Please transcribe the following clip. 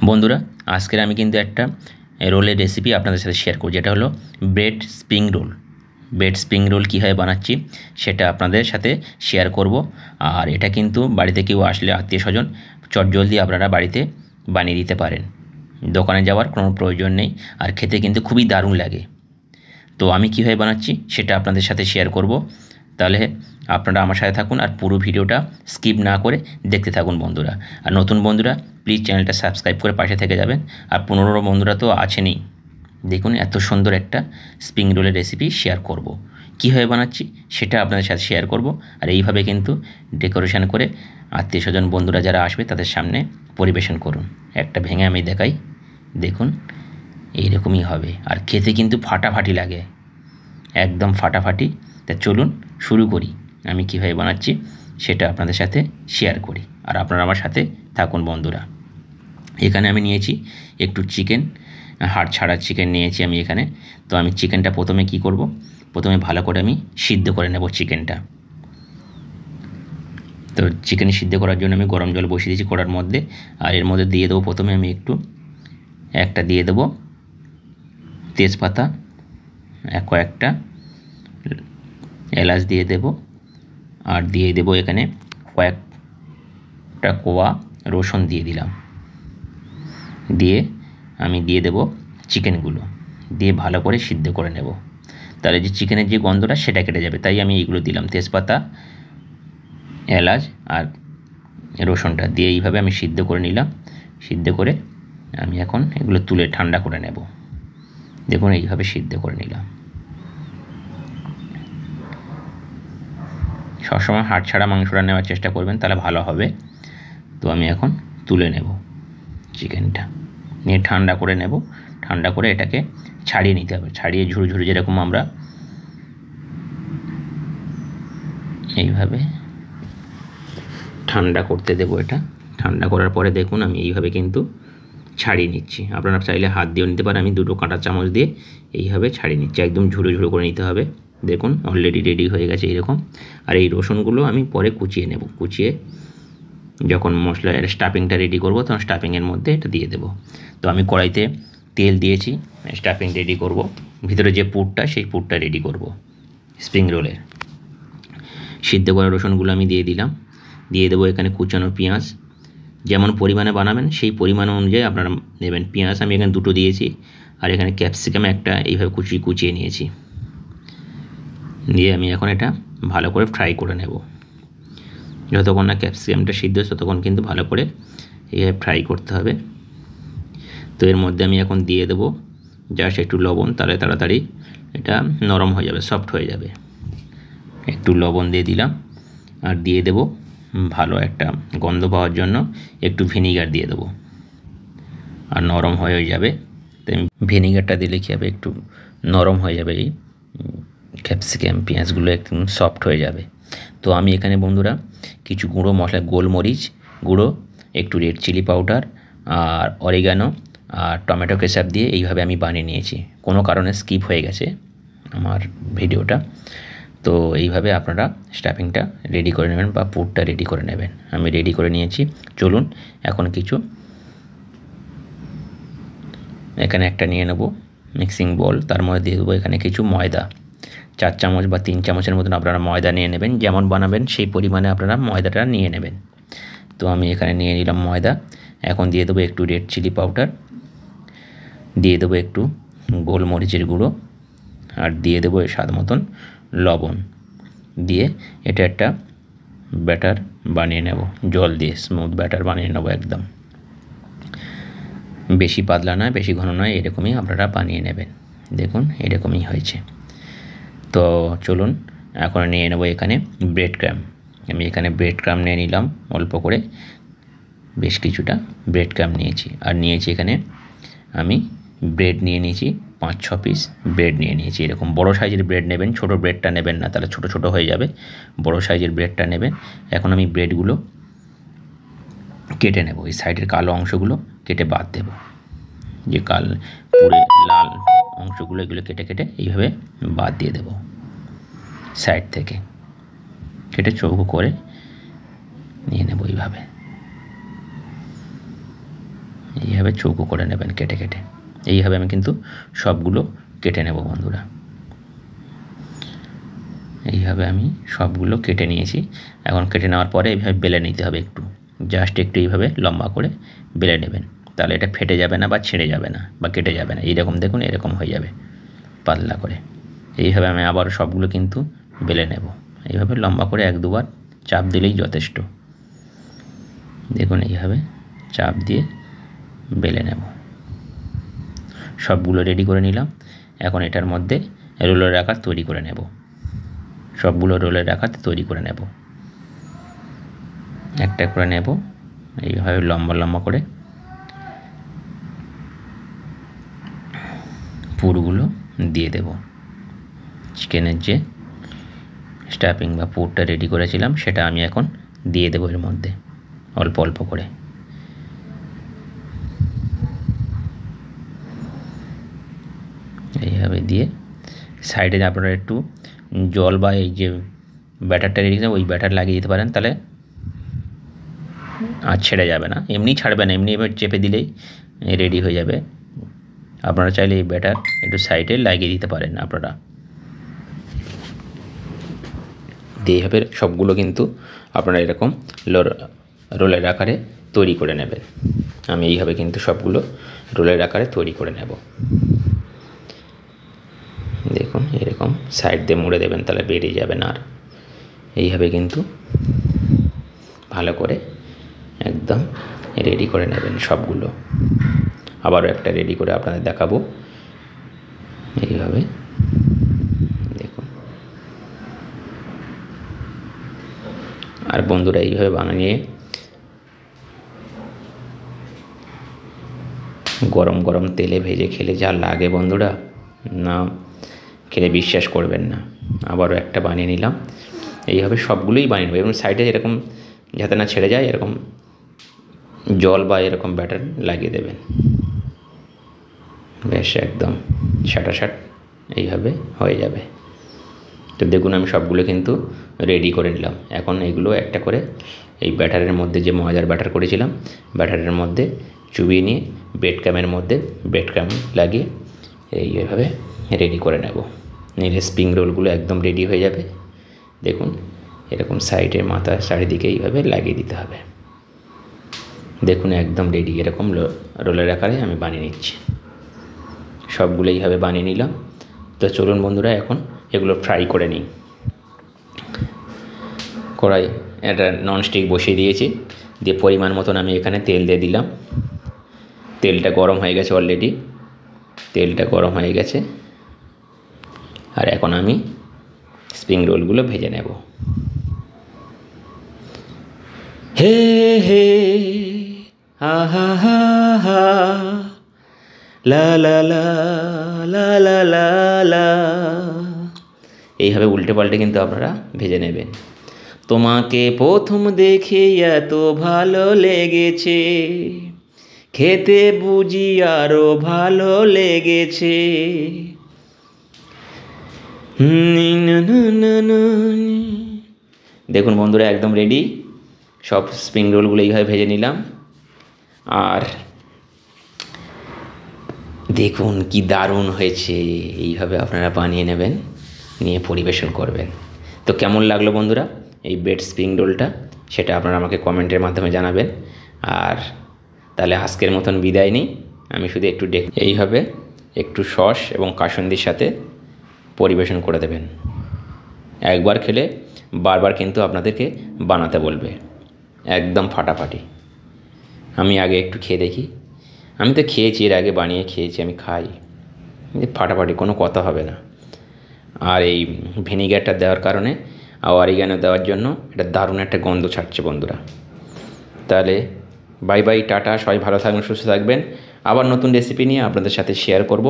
বন্ধুরা আজকের আমি কিন্তু একটা রোলের রেসিপি আপনাদের সাথে শেয়ার করব, যেটা হলো bread spring roll. Bread spring roll কীভাবে বানাচ্ছি সেটা আপনাদের সাথে শেয়ার করব। আর এটা কিন্তু বাড়িতে কেউ আসলে আত্মীয় স্বজন চটজলদি আপনারা বাড়িতে বানিয়ে দিতে পারেন, দোকানে যাওয়ার কোনো প্রয়োজন নেই। আর খেতে কিন্তু খুবই দারুণ লাগে। তো আমি কীভাবে বানাচ্ছি সেটা আপনাদের সাথে শেয়ার করব। তাহলে আপনারা আমার সাথে থাকুন আর পুরো ভিডিওটা স্কিপ না করে দেখতে থাকুন বন্ধুরা। আর নতুন বন্ধুরা প্লিজ চ্যানেলটা সাবস্ক্রাইব করে পাশে থেকে যাবেন। আর 15 বন্ধুরা তো আছেনই। দেখুন এত সুন্দর একটা স্প্রিং রোলের রেসিপি শেয়ার করব। কীভাবে বানাচ্ছি সেটা আপনাদের সাথে শেয়ার করব। আর এইভাবে কিন্তু ডেকোরেশন করে আত্মীয় স্বজন বন্ধুরা যারা আসবে তাদের সামনে পরিবেশন করুন। একটা ভেঙে আমি দেখাই, দেখুন এইরকমই হবে। আর খেতে কিন্তু ফাটাফাটি লাগে, একদম ফাটাফাটি। তা চলুন শুরু করি, আমি কীভাবে বানাচ্ছি সেটা আপনাদের সাথে শেয়ার করি। আর আপনারা আমার সাথে থাকুন বন্ধুরা। এখানে আমি নিয়েছি একটু চিকেন, হাড় ছাড়া চিকেন নিয়েছি আমি এখানে। তো আমি চিকেনটা প্রথমে কি করব, প্রথমে ভালো করে আমি সিদ্ধ করে নেব চিকেনটা। তো চিকেন সিদ্ধ করার জন্য আমি গরম জল বসিয়ে দিয়েছি কড়ার মধ্যে। আর এর মধ্যে দিয়ে দেবো প্রথমে আমি একটা দিয়ে দেবো তেজপাতা, কয়েকটা এলাচ দিয়ে দেব। আর দিয়ে দেব এখানে কয়েকটা কোয়া রসুন দিয়ে দিলাম। দিয়ে আমি দিয়ে দেব চিকেনগুলো, দিয়ে ভালো করে সিদ্ধ করে নেব। তাহলে যে চিকেনের যে গন্ধটা সেটা কেটে যাবে, তাই আমি এইগুলো দিলাম, তেজপাতা, এলাচ আর রসুনটা দিয়ে এইভাবে আমি সিদ্ধ করে নিলাম। সিদ্ধ করে আমি এখন এগুলো তুলে ঠান্ডা করে নেব। দেখুন এইভাবে সিদ্ধ করে নিলাম। সবসময় হাড় ছাড়া মাংসটা নেওয়ার চেষ্টা করবেন, তাহলে ভালো হবে। তো আমি এখন তুলে নেব চিকেনটা, নিয়ে ঠান্ডা করে নেব। ঠান্ডা করে এটাকে ছাড়িয়ে নিতে হবে, ছাড়িয়ে ঝুরু ঝুরু যেরকম আমরা এইভাবে ঠান্ডা করতে দেব। এটা ঠান্ডা করার পরে দেখুন আমি এইভাবে কিন্তু ছাড়িয়ে নিচ্ছি। আপনারা চাইলে হাত দিয়েও নিতে পারেন, আমি দুটো কাঁটা চামচ দিয়ে এইভাবে ছাড়িয়ে নিচ্ছি। একদম ঝুরু ঝুরু করে নিতে হবে। দেখুন অলরেডি রেডি হয়ে গেছে এরকম। আর এই রসুনগুলো আমি পরে কুচিয়ে নেব, কুচিয়ে যখন মশলার স্টাফিংটা রেডি করব তখন স্টাফিংয়ের মধ্যে এটা দিয়ে দেব। তো আমি কড়াইতে তেল দিয়েছি, স্টাফিং রেডি করব। ভিতরে যে পুরটা সেই পুরটা রেডি করব স্প্রিং রোলের। সিদ্ধ করা রসুনগুলো আমি দিয়ে দিলাম। দিয়ে দেবো এখানে কুচানো পেঁয়াজ, যেমন পরিমাণে বানাবেন সেই পরিমাণ অনুযায়ী আপনারা নেবেন। পেঁয়াজ আমি এখানে দুটো দিয়েছি। আর এখানে ক্যাপসিকাম একটা এইভাবে কুচিয়ে নিয়েছি। দিয়ে আমি এখন এটা ভালো করে ফ্রাই করে নেব। যতক্ষণ না ক্যাপসিকামটা সিদ্ধ হচ্ছে ততক্ষণ কিন্তু ভালো করে এইভাবে ফ্রাই করতে হবে। তো এর মধ্যে আমি এখন দিয়ে দেবো জাস্ট একটু লবণ, তাহলে তাড়াতাড়ি এটা নরম হয়ে যাবে, সফট হয়ে যাবে। একটু লবণ দিয়ে দিলাম। আর দিয়ে দেব ভালো একটা গন্ধ পাওয়ার জন্য একটু ভিনিগার দিয়ে দেবো, আর নরম হয়ে যাবে। তাই ভিনিগারটা দিলে কী হবে, একটু নরম হয়ে যাবে, এই ক্যাপসিকাম পেঁয়াজগুলো একদম সফট হয়ে যাবে। তো আমি এখানে বন্ধুরা কিছু গুঁড়ো মশলা, গোলমরিচ গুঁড়ো, একটু রেড চিলি পাউডার আর অরিগানো আর টমেটো কেচাপ দিয়ে এইভাবে আমি বানিয়ে নিয়েছি। কোনো কারণে স্কিপ হয়ে গেছে আমার ভিডিওটা। তো এইভাবে আপনারা স্টাফিংটা রেডি করে নেবেন বা পুরটা রেডি করে নেবেন। আমি রেডি করে নিয়েছি। চলুন এখন কিছু এখানে একটা নিয়ে নেব মিক্সিং বোল, তার মধ্যে দিয়ে দেবো এখানে কিছু ময়দা। 4 চামচ বা 3 চামচের মতন আপনারা ময়দা নিয়ে নেবেন, যেমন বানাবেন সেই পরিমাণে আপনারা ময়দাটা নিয়ে নেবেন। তো আমি এখানে নিয়ে নিলাম ময়দা। এখন দিয়ে দেবো একটু রেড চিলি পাউডার, দিয়ে দেবো একটু গোলমরিচের গুঁড়ো, আর দিয়ে দেবো স্বাদ মতন লবণ। দিয়ে এটা একটা ব্যাটার বানিয়ে নেব, জল দিয়ে স্মুথ ব্যাটার বানিয়ে নেব একদম। বেশি পাতলা নয়, বেশি ঘন নয়, এরকমই আপনারা বানিয়ে নেবেন। দেখুন এরকমই হয়েছে। তো চলুন এখন নিয়ে নেব এখানে ব্রেড ক্রাম। আমি এখানে ব্রেড ক্রাম নিয়ে নিলাম অল্প করে, বেশ কিছুটা ব্রেড ক্রাম নিয়েছি। আর নিয়েছি এখানে আমি ব্রেড নিয়ে নিয়েছি 5-6 পিস ব্রেড নিয়ে নিয়েছি। এরকম বড় সাইজের ব্রেড নেবেন, ছোট ব্রেডটা নেবেন না, তাহলে ছোট ছোট হয়ে যাবে। বড় সাইজের ব্রেডটা নেবেন। এখন আমি ব্রেডগুলো কেটে নেব, এই সাইডের কালো অংশগুলো কেটে বাদ দেব। যে পুরে লাল অংশগুলো এগুলো কেটে কেটে এইভাবে বাদ দিয়ে দেব। সাইড থেকে কেটে চৌকো করে নিয়ে নেব এইভাবে। এইভাবে চৌকো করে নেবেন কেটে কেটে। এইভাবে আমি কিন্তু সবগুলো কেটে নেব বন্ধুরা। এইভাবে আমি সবগুলো কেটে নিয়েছি। এখন কেটে নেওয়ার পরে এইভাবে বেলে নিতে হবে, একটু জাস্ট একটু এইভাবে লম্বা করে বেলে নেবেন, তাহলে এটা ফেটে যাবে না বা ছিঁড়ে যাবে না বা কেটে যাবে না। এইরকম দেখুন, এরকম হয়ে যাবে পাতলা করে। এইভাবে আমি আবার সবগুলো কিন্তু বেলে নেব। এইভাবে লম্বা করে 1-2 বার চাপ দিলেই যথেষ্ট। দেখুন এইভাবে চাপ দিয়ে বেলে নেব। সবগুলো রেডি করে নিলাম। এখন এটার মধ্যে রোলের আকার তৈরি করে নেব। সবগুলো রোলের আকার তৈরি করে নেব, একটা করে নেব এইভাবে লম্বা লম্বা করে। পুরগুলো দিয়ে দেব। চিকেনের যে স্টাফিং বা পুরটা রেডি করেছিলাম সেটা আমি এখন দিয়ে দেবো এর মধ্যে অল্প অল্প করে। এইভাবে দিয়ে সাইডে আপনারা একটু জল বা এই যে ব্যাটারটা রেডি করে ওই ব্যাটার লাগিয়ে দিতে পারেন, তাহলে আর ছেড়ে যাবে না। এমনি ছাড়বে না, এমনি এবার চেপে দিলেই রেডি হয়ে যাবে। আপনারা চাইলে এই ব্যাটার একটু সাইডে লাগিয়ে দিতে পারেন আপনারা। এইভাবে সবগুলো কিন্তু আপনারা এরকম রোলের আকারে তৈরি করে নেবেন। আমি এইভাবে কিন্তু সবগুলো রোলের আকারে তৈরি করে নেব। দেখুন এরকম সাইড দিয়ে মুড়ে দেবেন, তাহলে বেরিয়ে যাবে না। আর এইভাবে কিন্তু ভালো করে একদম রেডি করে নেবেন সবগুলো। আবারও একটা রেডি করে আপনাদের দেখাবো। এইভাবে দেখুন। আর বন্ধুরা এইভাবে বানিয়ে গরম গরম তেলে ভেজে খেলে যা লাগে বন্ধুরা, না খেলে বিশ্বাস করবেন না। আবারও একটা বানিয়ে নিলাম। এইভাবে সবগুলোই বানিয়ে নেব এবং সাইডে এরকম যাতে না ছেড়ে যায় এরকম জল বা এরকম ব্যাটার লাগিয়ে দেবেন। বেশ একদম সাটাসাট এইভাবে হয়ে যাবে। তো দেখুন আমি সবগুলো কিন্তু রেডি করে নিলাম। এখন এইগুলো একটা করে এই ব্যাটারের মধ্যে, যে ময়দার ব্যাটার করেছিলাম ব্যাটারের মধ্যে চুবিয়ে নিয়ে ব্রেড ক্রামের মধ্যে ব্রেড ক্রাম লাগিয়ে এইভাবে রেডি করে নেব। নিলে স্প্রিং রোলগুলো একদম রেডি হয়ে যাবে। দেখুন এরকম সাইডে মাথা চারিদিকে এইভাবে লাগিয়ে দিতে হবে। দেখুন একদম রেডি। এরকম রোলের আকারে আমি বানিয়ে নিচ্ছি। সবগুলো এইভাবে বানিয়ে নিলাম। তো চলুন বন্ধুরা এখন এগুলো ফ্রাই করে নিই। কড়াই একটা ননস্টিক বসিয়ে দিয়েছি, দিয়ে পরিমাণ মতন আমি এখানে তেল দিয়ে দিলাম। তেলটা গরম হয়ে গেছে অলরেডি, তেলটা গরম হয়ে গেছে। আর এখন আমি স্প্রিং রোলগুলো ভেজে নেব। হে হে হা হা হা হা লা লা লা লা লা লা লা। এইভাবে উল্টে পাল্টে কিন্তু আপনারা ভেজে নেবেন। তোমাকে প্রথম দেখে এত ভালো লেগেছে, খেতে বুঝি আরো ভালো লেগেছে। দেখুন বন্ধুরা একদম রেডি। সব স্প্রিং রোলগুলো এইভাবে ভেজে নিলাম। আর দেখুন কি দারুণ হয়েছে। এইভাবে আপনারা বানিয়ে নেবেন, নিয়ে পরিবেশন করবেন। তো কেমন লাগলো বন্ধুরা এই ব্রেড স্প্রিং রোলটা, সেটা আপনারা আমাকে কমেন্টের মাধ্যমে জানাবেন। আর তাহলে আজকের মতন বিদায় নিই। আমি শুধু একটু এইভাবে একটু সস এবং কাসুন্দির সাথে পরিবেশন করে দেবেন। একবার খেলে বারবার কিন্তু আপনাদেরকে বানাতে বলবে, একদম ফাটাফাটি। আমি আগে একটু খেয়ে দেখি। আমি তো খেয়েছি, এর আগে বানিয়ে খেয়েছি, আমি খাই, ফাটাফাটি, কোনো কথা হবে না। আর এই ভিনিগারটা দেওয়ার কারণে আর অরিগ্যানো দেওয়ার জন্য এটা দারুণ একটা গন্ধ ছাড়ছে বন্ধুরা। তাহলে বাই বাই, টাটা, সবাই ভালো থাকবেন, সুস্থ থাকবেন। আবার নতুন রেসিপি নিয়ে আপনাদের সাথে শেয়ার করব।